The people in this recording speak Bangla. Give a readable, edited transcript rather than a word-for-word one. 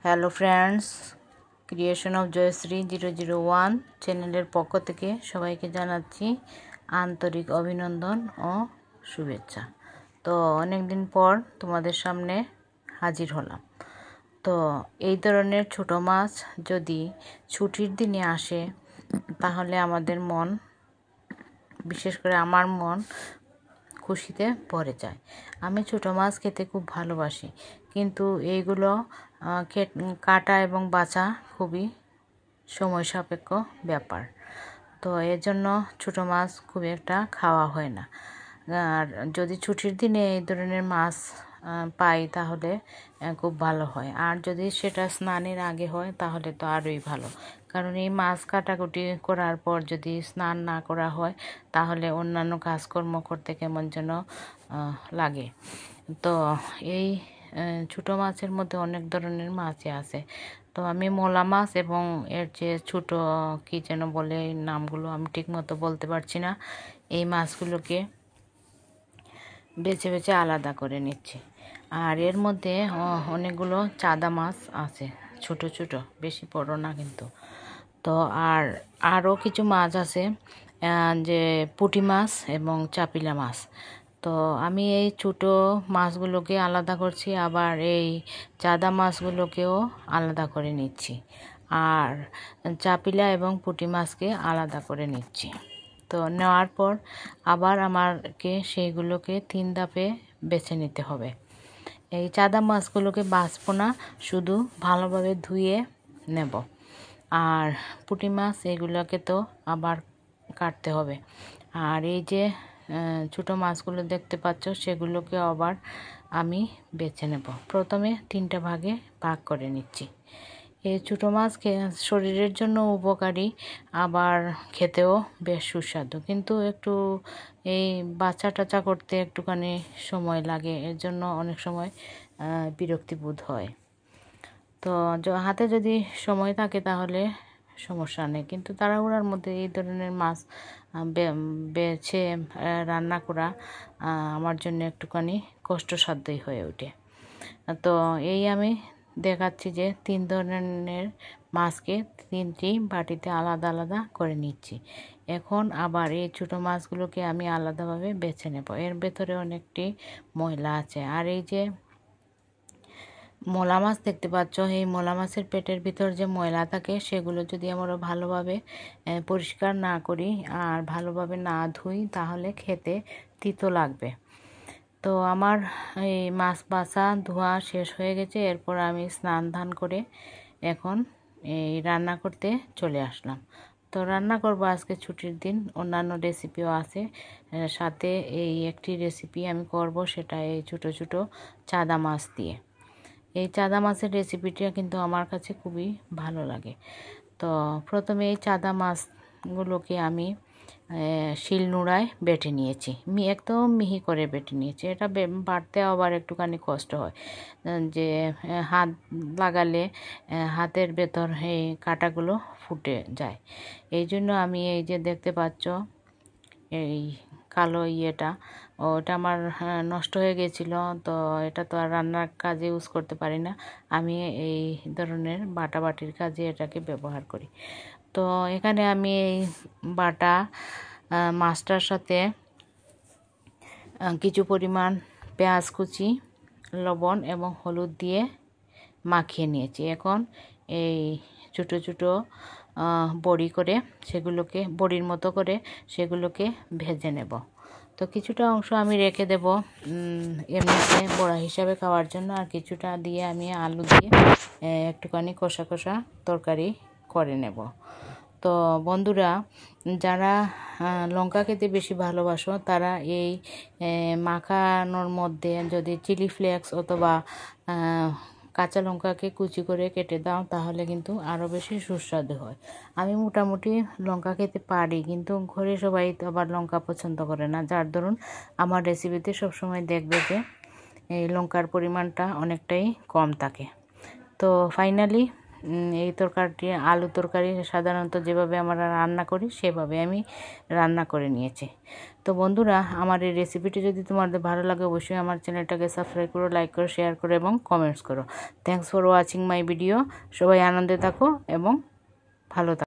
Hello friends, creation of Jayashree 001 চ্যানেলের পক্ষ থেকে সবাইকে জানাচ্ছি আন্তরিক অভিনন্দন ও শুভেচ্ছা। তো অনেক দিন পর তোমাদের সামনে হাজির হলাম। তো এই ধরনের ছোট মাছ যদি ছুটির দিনে আসে তাহলে আমাদের মন, বিশেষ করে আমার মন খুশিতে ভরে যায়। আমি ছোট মাছ খেতে খুব ভালোবাসি, কিন্তু এইগুলো কাটা এবং বাছা খুবই সময় সাপেক্ষ ব্যাপার। তো এর জন্য ছোট মাছ খুব একটা খাওয়া হয় না। আর যদি ছুটির দিনে এই ধরনের মাছ পাই তাহলে খুব ভালো হয়। আর যদি সেটা স্নানের আগে হয় তাহলে তো আরোই ভালো, কারণ এই মাছ কাটাকুটি করার পর যদি স্নান না করা হয় তাহলে অন্যান্য কাজকর্ম করতে কেমন যেন লাগে। তো এই ছোটো মাছের মধ্যে অনেক ধরনের মাছই আছে। তো আমি মোলা মাছ এবং এর যে ছোটো কী যেন বলে, এই নামগুলো আমি ঠিক মতো বলতে পারছি না, এই মাছগুলোকে বেছে বেছে আলাদা করে নিচ্ছি। আর এর মধ্যে অনেকগুলো চাদা মাছ আছে, ছোট ছোট, বেশি বড় না কিন্তু। তো আরও কিছু মাছ আছে, যে পুঁটি মাছ এবং চাপিলা মাছ। তো আমি এই ছোটো মাছগুলোকে আলাদা করছি, আবার এই চাদা মাছগুলোকেও আলাদা করে নিচ্ছি, আর চাপিলা এবং পুঁটি মাছকে আলাদা করে নিচ্ছি। তো নেওয়ার পর আবার আমাকে সেইগুলোকে 3 ধাপে বেছে নিতে হবে। এই চাদা মাছগুলোকে বাছবো না, শুধু ভালোভাবে ধুয়ে নেব। আর পুঁটি মাছ এগুলোকে তো আবার কাটতে হবে। আর এই যে ছোটো মাছগুলো দেখতে পাচ্ছ সেগুলোকে আবার আমি বেছে নেব। প্রথমে 3টা ভাগে ভাগ করে নিচ্ছি। এই ছোটো মাছ শরীরের জন্য উপকারী, আবার খেতেও বেশ সুস্বাদু, কিন্তু একটু এই বাছা টাচা করতে একটুখানি সময় লাগে, এর জন্য অনেক সময় বিরক্তিবোধ হয়। তো হাতে যদি সময় থাকে তাহলে সমস্যা নেই, কিন্তু তাড়াহুড়ার মধ্যে এই ধরনের মাছ বেছে রান্না করা আমার জন্য একটুখানি কষ্টসাধ্যই হয়ে ওঠে। তো এই আমি দেখাচ্ছি যে 3 ধরনের মাছকে 3টি বাটিতে আলাদা আলাদা করে নিচ্ছি। এখন আবার এই ছোটো মাছগুলোকে আমি আলাদাভাবে বেছে নেব। এর ভেতরে অনেকটি ময়লা আছে। আর এই যে মোলা মাছ দেখতে পাচ্ছ, এই মোলা মাছের পেটের ভিতর যে ময়লা থাকে সেগুলো যদি আমরা ভালোভাবে পরিষ্কার না করি আর ভালোভাবে না ধুই তাহলে খেতে তিতো লাগবে। তো আমার এই মাছ বাছা ধোয়া শেষ হয়ে গেছে। এরপর আমি স্নান ধান করে এখন এই রান্না করতে চলে আসলাম। তো রান্না করব আজকে ছুটির দিন, অন্যান্য রেসিপিও আছে সাথে। এই একটি রেসিপি আমি করব, সেটা এই ছোটো ছোটো চাদা মাছ দিয়ে। এই চাদা মাছের রেসিপিটা কিন্তু আমার কাছে খুবই ভালো লাগে। তো প্রথমে এই চাদা মাছগুলোকে আমি শিলনোড়ায় বেটে নিয়েছি, একদম মিহি করে বেটে নিয়েছি। এটা বাটতে আবার একটুখানি কষ্ট হয়, যে হাত লাগালে হাতের ভেতর এই কাঁটাগুলো ফুটে যায়। এই জন্য আমি এই যে দেখতে পাচ্ছ এই কালো ইয়েটা, ওটা আমার নষ্ট হয়ে গেছিলো। তো এটা তো আর রান্নার কাজে ইউজ করতে পারি না, আমি এই ধরনের বাটাবাটির কাজে এটাকে ব্যবহার করি। তো এখানে আমি এই বাটা মাছটার সাথে কিছু পরিমাণ পেঁয়াজ কুচি, লবণ এবং হলুদ দিয়ে মাখিয়ে নিয়েছি। এখন এই ছোটো ছোটো বড়ি করে সেগুলোকে বড়ির মতো করে সেগুলোকে ভেজে নেব। তো কিছুটা অংশ আমি রেখে দেব এমনিতে বড়া হিসাবে খাওয়ার জন্য, আর কিছুটা দিয়ে আমি আলু দিয়ে একটুখানি কষা কষা তরকারি করে নেব। তো বন্ধুরা, যারা লঙ্কা খেতে বেশি ভালোবাসো তারা এই মাখানোর মধ্যে যদি চিলি ফ্লেক্স অথবা কাঁচা লঙ্কাকে কুচি করে কেটে দাও তাহলে কিন্তু আরও বেশি সুস্বাদু হয়। আমি মোটামুটি লঙ্কা খেতে পারি, কিন্তু ঘরে সবাই তো আবার লঙ্কা পছন্দ করে না, যার দরুন আমার রেসিপিতে সবসময় দেখবে যে এই লঙ্কার পরিমাণটা অনেকটাই কম থাকে। তো ফাইনালি এই তরকারিটি আলু তরকারি সাধারণত যেভাবে আমরা রান্না করি সেভাবে আমি রান্না করে নিয়েছি। তো বন্ধুরা, আমার এই রেসিপিটি যদি তোমাদের ভালো লাগে অবশ্যই আমার চ্যানেলটাকে সাবস্ক্রাইব করো, লাইক করো, শেয়ার করো এবং কমেন্টস করো। Thanks for watching my video. সবাই আনন্দে থাকো এবং ভালো থাকো।